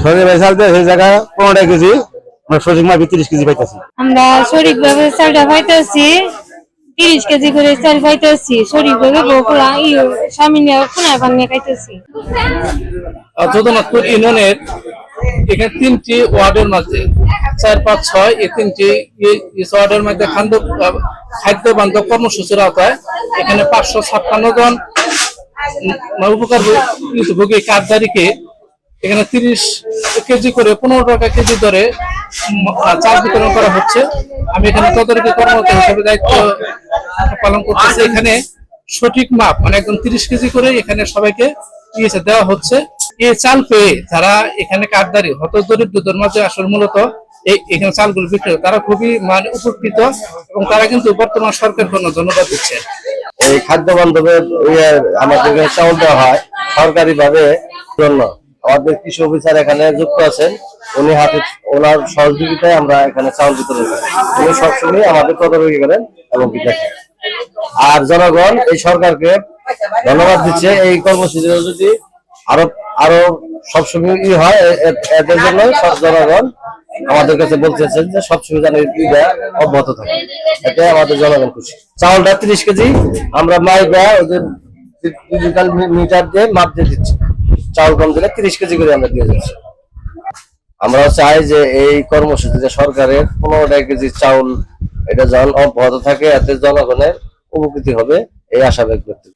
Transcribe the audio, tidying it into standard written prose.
সরকারি ভাবে চাল দেয় সেই জায়গা 15 কেজি, আমরা সঠিক মাপে 30 কেজি পাইতেছি। আমরা সঠিকভাবে চালটা পাইতেছি 30 কেজি করে চাল পাইতেছি, সঠিকভাবে বকুড়া স্বামী নিয়ে কোনায় বানিয়ে খাইতেছি। যদুনাথপুর ইউনিয়নের এখানে 3টি ওয়ার্ডের মাঝে 4, 5, 6 এই 3টি ওয়ার্ডের মধ্যে খাদ্য বান্ধব কর্মসূচির আওতায় এখানে 556 জন উপকারভোগী কার্ডধারীকে এখানে 30 কেজি করে 15 টাকা কেজি দরে চাল বিতরণ করা হচ্ছে। আমি এখানে তদারকি কর্মকর্তা হিসেবে দায়িত্ব পালন করতেছি। এখানে সঠিক মাপ মানে একদম 30 কেজি করে এখানে সবাইকে দেওয়া হচ্ছে। এই চাল পেয়ে যারা এখানে কার্ডধারী হতদরিদ্রদের মাঝে আসলে মূলত এখানে চালগুলো বিক্রি তারা খুবই মানে উপকৃত এবং তারা কিন্তু বর্তমান সরকারকে ধন্যবাদ দিচ্ছে। এই খাদ্য বান্ধবের আমাদেরকে চাউল দেওয়া হয় সরকারি ভাবে জন্য। আমাদের কৃষি অফিসার এখানে যুক্ত আছেন, উনি ওনার সহযোগিতায় আমরা এখানে চাউল বিতরণ করি। উনি সবসময় আমাদের তদারকি করেন এবং কি দেখেন। আর জনগণ এই সরকারকে ধন্যবাদ দিচ্ছে। এই কর্মসূচি যদি আরো সবসময় হয় এদের জন্য জনগণ আমাদের কাছে বলতেছেন যে সবসময় যেন অব্যাহত থাকে, এতে আমাদের জনগণ খুশি। চাউলটা 30 কেজি আমরা মাইকা ওদের ডিজিটাল মিটার দিয়ে মাপ দিয়ে দিচ্ছি। চাউল কম দিলে 30 কেজি করে আমরা দিয়ে যাচ্ছি। আমরা চাই যে এই কর্মসূচিতে সরকারের 15 কেজি চাউল এটা যেন অব্যাহত থাকে, এতে জনগণের উপকৃতি হবে এই আশা ব্যক্ত করতে।